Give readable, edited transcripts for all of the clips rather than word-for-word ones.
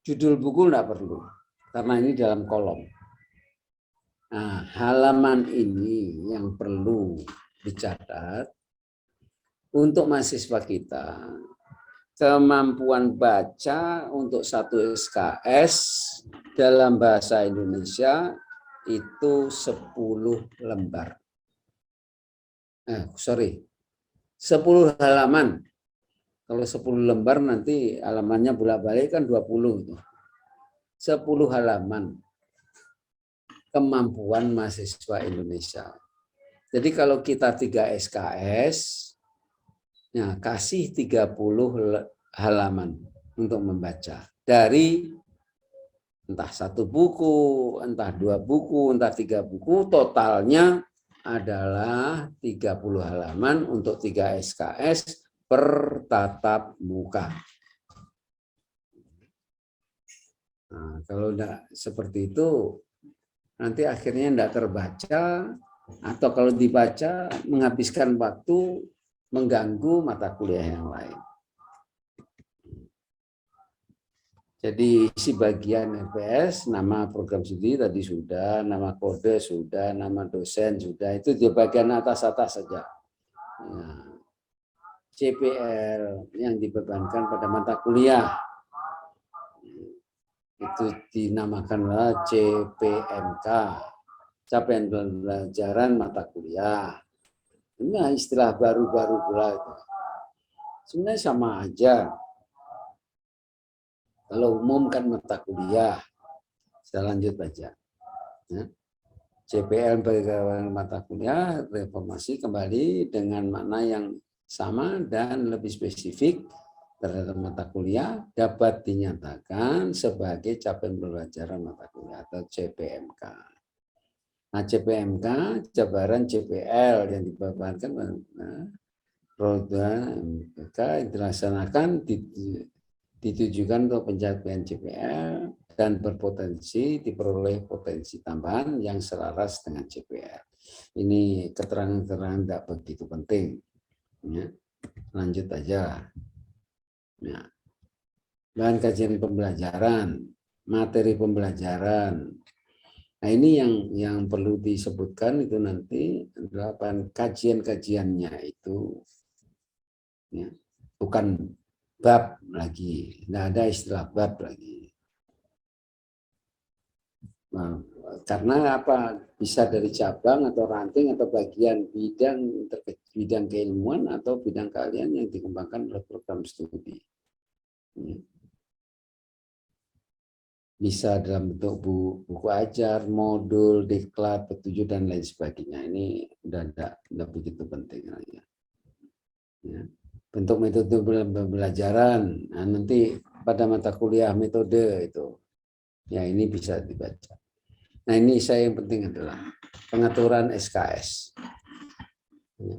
Judul buku enggak perlu, karena ini dalam kolom. Nah, halaman ini yang perlu dicatat untuk mahasiswa kita. Kemampuan baca untuk 1 SKS dalam bahasa Indonesia itu 10 lembar. 10 halaman. Kalau 10 lembar nanti halamannya bolak-balik kan 20 itu. 10 halaman kemampuan mahasiswa Indonesia. Jadi kalau kita 3 SKS, nah, kasih 30 halaman untuk membaca. Dari entah 1 buku, entah 2 buku, entah 3 buku, totalnya adalah 30 halaman untuk 3 SKS per tatap muka. Nah, kalau enggak seperti itu, nanti akhirnya enggak terbaca, atau kalau dibaca menghabiskan waktu, mengganggu mata kuliah yang lain. Jadi isi bagian LPS, nama program studi tadi sudah, nama kode sudah, nama dosen sudah, itu di bagian atas-atas saja. Nah, CPL yang dibebankan pada mata kuliah, itu dinamakanlah CPMK, capaian pembelajaran mata kuliah. Ini istilah baru-baru pula itu. Sebenarnya sama aja. Kalau umum kan mata kuliah. Saya lanjut aja. Ya. CPL pembelajaran mata kuliah, reformasi kembali dengan makna yang sama dan lebih spesifik terhadap mata kuliah dapat dinyatakan sebagai capaian pembelajaran mata kuliah atau CPMK. Nah, CPMK, jabaran CPL yang dibebankan roda MPK yang dilaksanakan ditujukan untuk pencapaian CPL dan berpotensi diperoleh potensi tambahan yang selaras dengan CPL. Ini keterangan-keterangan tidak begitu penting. Ya. Lanjut aja. Ya. Bahan kajian pembelajaran, materi pembelajaran. Nah, ini yang perlu disebutkan itu nanti adalah kajian-kajiannya itu, ya, bukan bab lagi, tidak ada istilah bab lagi. Nah, karena apa? Bisa dari cabang atau ranting atau bagian bidang keilmuan atau bidang keahlian yang dikembangkan oleh program studi. Bisa dalam bentuk buku ajar, modul, diklat, petunjuk, dan lain sebagainya. Ini udah begitu penting. Ya. Bentuk metode pembelajaran, nah, nanti pada mata kuliah metode itu, ya ini bisa dibaca. Nah, ini saya yang penting adalah pengaturan SKS. Ya.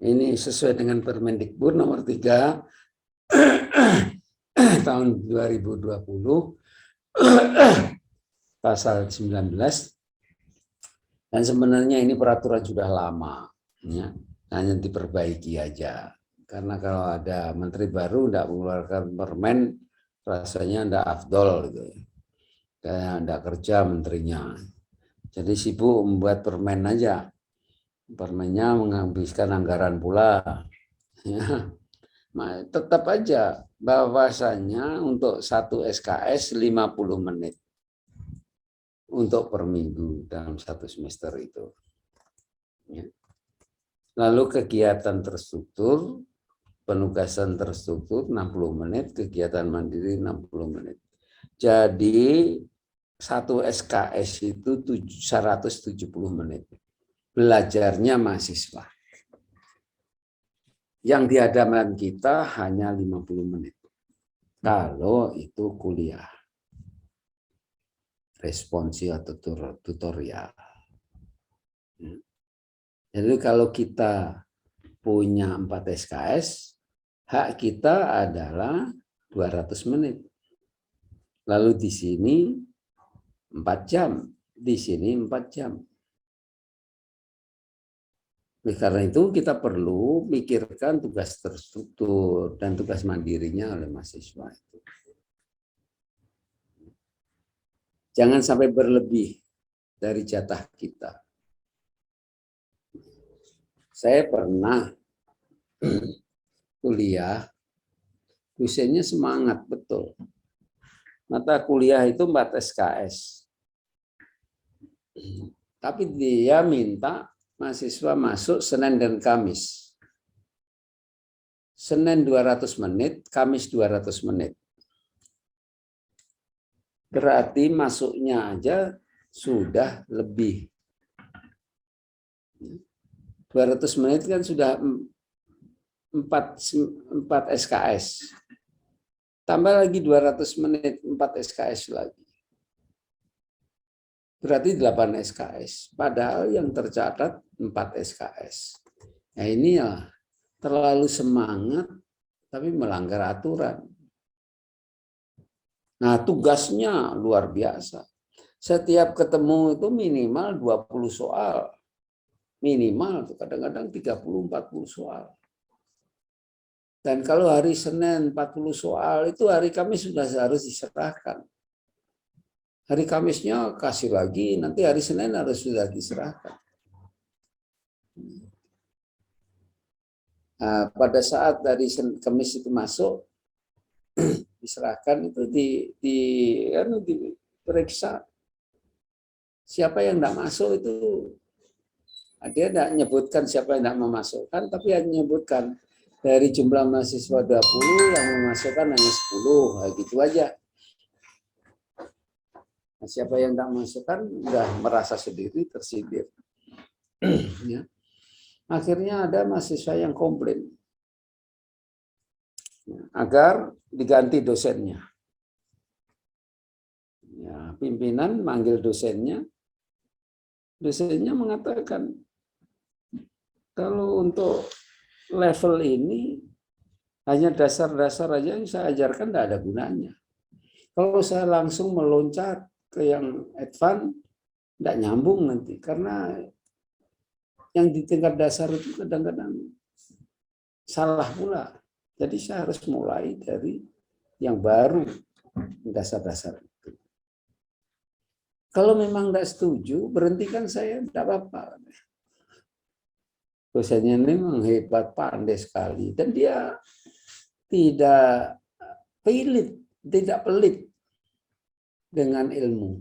Ini sesuai dengan Permendikbud nomor 3 tahun 2020 pasal 19, dan sebenarnya ini peraturan sudah lama, ya, hanya diperbaiki aja. Karena kalau ada menteri baru tidak mengeluarkan permen, rasanya tidak afdol gitu. Kayak tidak kerja menterinya. Jadi sibuk membuat permen aja. Permennya menghabiskan anggaran pula. Ya. Nah, tetap aja bahwasanya untuk 1 SKS 50 menit untuk per minggu dalam 1 semester itu. Ya. Lalu kegiatan terstruktur, penugasan terstruktur 60 menit, kegiatan mandiri 60 menit. Jadi 1 SKS itu 170 menit. Belajarnya mahasiswa. Yang di hadapan kita hanya 50 menit. Kalau itu kuliah. Responsi atau tutorial. Jadi kalau kita punya 4 SKS, hak kita adalah 200 menit. Lalu di sini 4 jam, di sini 4 jam. Karena itu kita perlu pikirkan tugas terstruktur dan tugas mandirinya oleh mahasiswa itu. Jangan sampai berlebih dari jatah kita. Saya pernah kuliah, dosennya semangat betul. Mata kuliah itu 4 SKS. Tapi dia minta mahasiswa masuk Senin dan Kamis. Senin 200 menit, Kamis 200 menit. Berarti masuknya aja sudah lebih. 200 menit kan sudah 4 SKS. Tambah lagi 200 menit, 4 SKS lagi. Berarti 8 SKS. Padahal yang tercatat 4 SKS. Nah ini ya terlalu semangat, tapi melanggar aturan. Nah tugasnya luar biasa. Setiap ketemu itu minimal 20 soal. Minimal, kadang-kadang 30-40 soal. Dan kalau hari Senin 40 soal, itu hari Kamis sudah harus diserahkan. Hari Kamisnya kasih lagi, nanti hari Senin harus sudah diserahkan. Nah, pada saat dari Kamis itu masuk, diserahkan itu diperiksa. Siapa yang tidak masuk itu, dia tidak menyebutkan siapa yang tidak memasukkan, tapi hanya menyebutkan dari jumlah mahasiswa 20 yang memasukkan hanya 10, gitu aja. Nah, siapa yang tidak memasukkan sudah merasa sendiri tersindir. Ya. Akhirnya ada mahasiswa yang komplain agar diganti dosennya. Ya, pimpinan manggil dosennya. Dosennya mengatakan kalau untuk level ini hanya dasar-dasar aja yang saya ajarkan tidak ada gunanya. Kalau saya langsung meloncat ke yang advance, tidak nyambung nanti. Karena yang di tingkat dasar itu kadang-kadang salah pula. Jadi saya harus mulai dari yang baru, dasar-dasar itu. Kalau memang tidak setuju, berhentikan saya, tidak apa-apa. Dosennya ini memang hebat, pandai sekali. Dan dia tidak pelit dengan ilmu.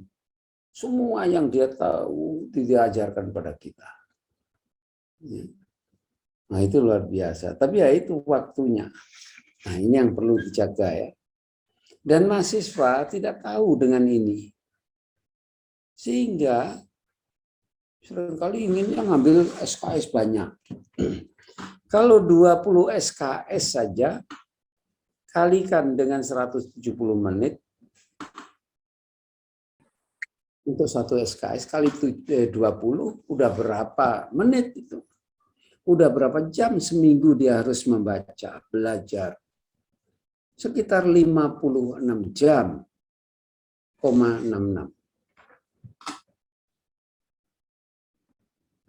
Semua yang dia tahu diajarkan pada kita. Nah itu luar biasa. Tapi ya itu waktunya. Nah ini yang perlu dijaga ya. Dan mahasiswa tidak tahu dengan ini. Sehingga seringkali inginnya ngambil SKS banyak. Kalau 20 SKS saja, kalikan dengan 170 menit, untuk satu SKS kali 20, udah berapa menit itu? Udah berapa jam seminggu dia harus membaca, belajar? Sekitar 56 jam, 66.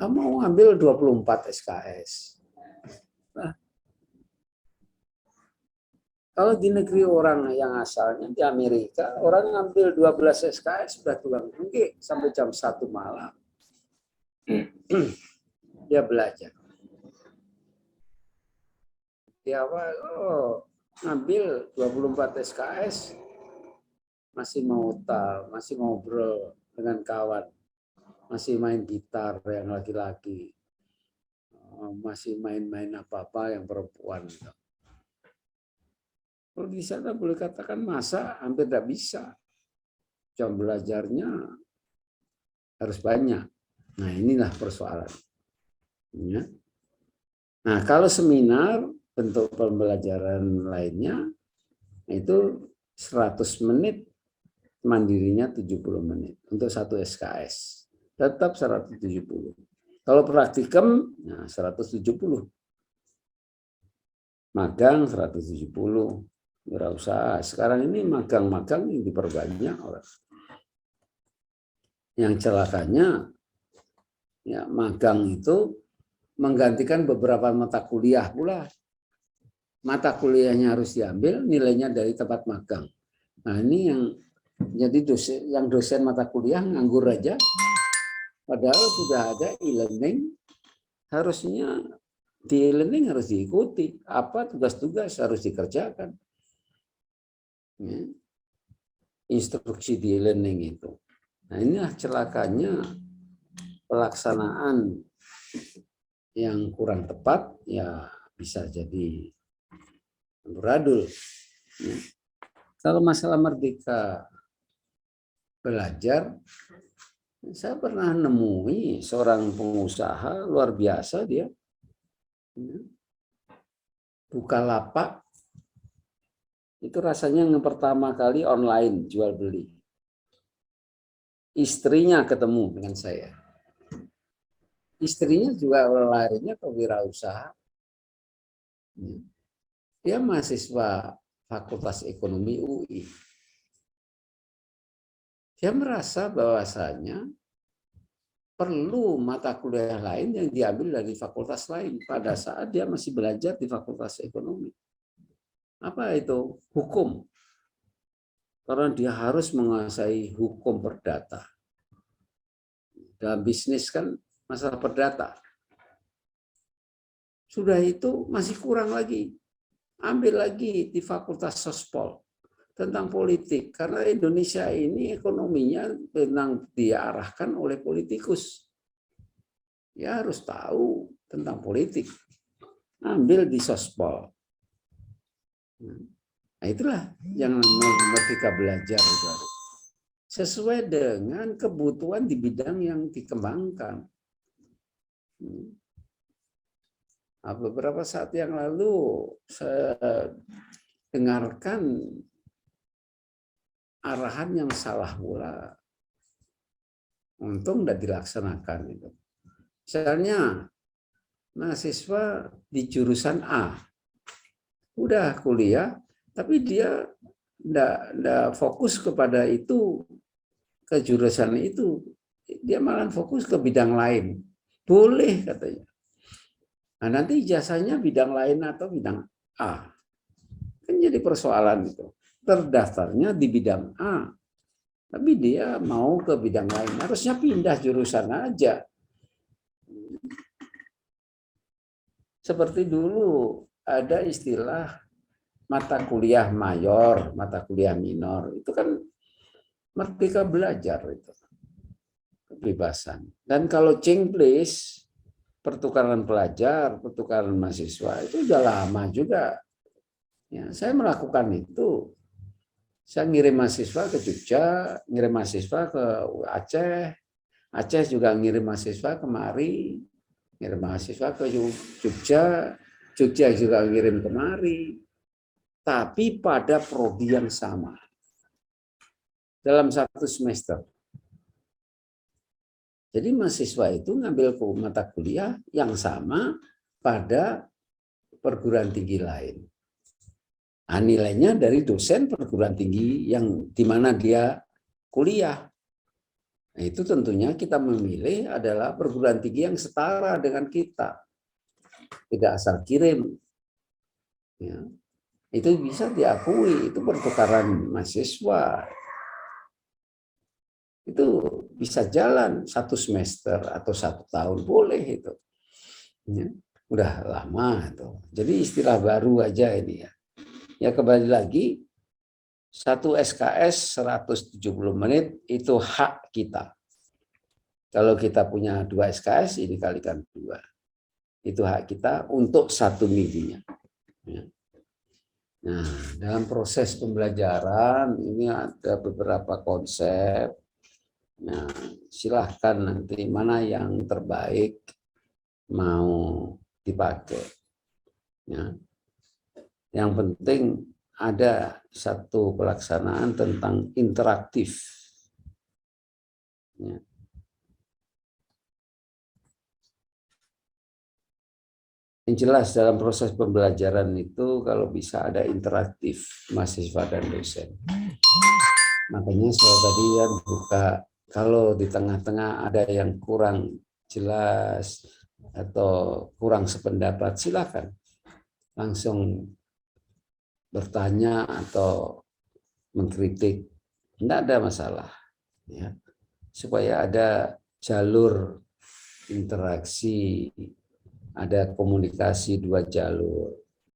Kamu mau ambil 24 SKS. Nah, kalau di negeri orang yang asalnya di Amerika, orang ngambil 12 SKS sudah pulang pergi sampai jam 1 malam. Dia belajar. Di awal, ngambil 24 SKS, masih mau masih ngobrol dengan kawan. Masih main gitar yang laki-laki, masih main-main apa-apa yang perempuan. Kalau di sana boleh katakan masa hampir tidak bisa. Jam belajarnya harus banyak. Nah inilah persoalan. Ya. Nah kalau seminar, bentuk pembelajaran lainnya, itu 100 menit, mandirinya 70 menit untuk satu SKS. Tetap 170. Kalau praktikum, nah 170. Magang 170. Wirausaha. Sekarang ini magang-magang yang diperbanyak. Yang celakanya, ya magang itu menggantikan beberapa mata kuliah pula. Mata kuliahnya harus diambil, nilainya dari tempat magang. Nah, ini yang jadi dosen mata kuliah nganggur aja, padahal sudah ada e-learning, harusnya di e-learning harus diikuti, apa tugas-tugas harus dikerjakan. Ya. Instruksi di e-learning itu. Nah, inilah celakanya pelaksanaan yang kurang tepat, ya bisa jadi amburadul. Ya. Kalau masalah merdeka belajar, saya pernah nemui seorang pengusaha luar biasa, dia buka lapak, itu rasanya yang pertama kali online jual beli. Istrinya ketemu dengan saya. Istrinya juga larinya ke wirausaha. Dia mahasiswa Fakultas Ekonomi UI. Dia merasa bahwasanya perlu mata kuliah lain yang diambil dari fakultas lain pada saat dia masih belajar di Fakultas Ekonomi. Apa itu? Hukum. Karena dia harus menguasai hukum perdata. Dalam bisnis kan masalah perdata. Sudah itu masih kurang lagi. Ambil lagi di Fakultas Sospol tentang politik. Karena Indonesia ini ekonominya memang diarahkan oleh politikus. Ya harus tahu tentang politik. Ambil di Sospol. Nah, itulah yang Merdeka Belajar itu. Sesuai dengan kebutuhan di bidang yang dikembangkan. Nah, beberapa saat yang lalu saya dengarkan arahan yang salah pula. Untung tidak dilaksanakan itu. Misalnya mahasiswa di jurusan A udah kuliah, tapi dia tidak fokus kepada itu, ke jurusan itu, dia malah fokus ke bidang lain. Boleh katanya. Nah, nanti ijazahnya bidang lain atau bidang A. Kan jadi persoalan itu. Terdaftarnya di bidang A, tapi dia mau ke bidang lain. Harusnya pindah jurusan aja. Seperti dulu ada istilah mata kuliah mayor, mata kuliah minor. Itu kan merdeka belajar itu. Kebebasan. Dan kalau Cengplis, pertukaran pelajar, pertukaran mahasiswa, itu udah lama juga. Ya, saya melakukan itu. Saya ngirim mahasiswa ke Jogja, ngirim mahasiswa ke Aceh, Aceh juga ngirim mahasiswa kemari, ngirim mahasiswa ke Jogja, Jogja juga ngirim kemari, tapi pada prodi yang sama dalam satu semester. Jadi mahasiswa itu ngambil mata kuliah yang sama pada perguruan tinggi lain. Nah, nilainya dari dosen perguruan tinggi yang di mana dia kuliah. Nah, itu tentunya kita memilih adalah perguruan tinggi yang setara dengan kita. Tidak asal kirim. Ya. Itu bisa diakui, itu pertukaran mahasiswa. Itu bisa jalan 1 semester atau 1 tahun, boleh itu. Ya. Udah lama itu. Jadi istilah baru aja ini ya. Ya kembali lagi, 1 SKS 170 menit itu hak kita. Kalau kita punya 2 SKS, ini kalikan 2. Itu hak kita untuk 1 minggunya. Ya. Nah, dalam proses pembelajaran ini ada beberapa konsep. Nah, silahkan nanti mana yang terbaik mau dipakai. Ya. Yang penting ada satu pelaksanaan tentang interaktif. Ya. Yang jelas dalam proses pembelajaran itu kalau bisa ada interaktif mahasiswa dan dosen. Makanya saya tadi buka, kalau di tengah-tengah ada yang kurang jelas, atau kurang sependapat, silakan langsung bertanya atau mengkritik, tidak ada masalah, ya, supaya ada jalur interaksi, ada komunikasi dua jalur.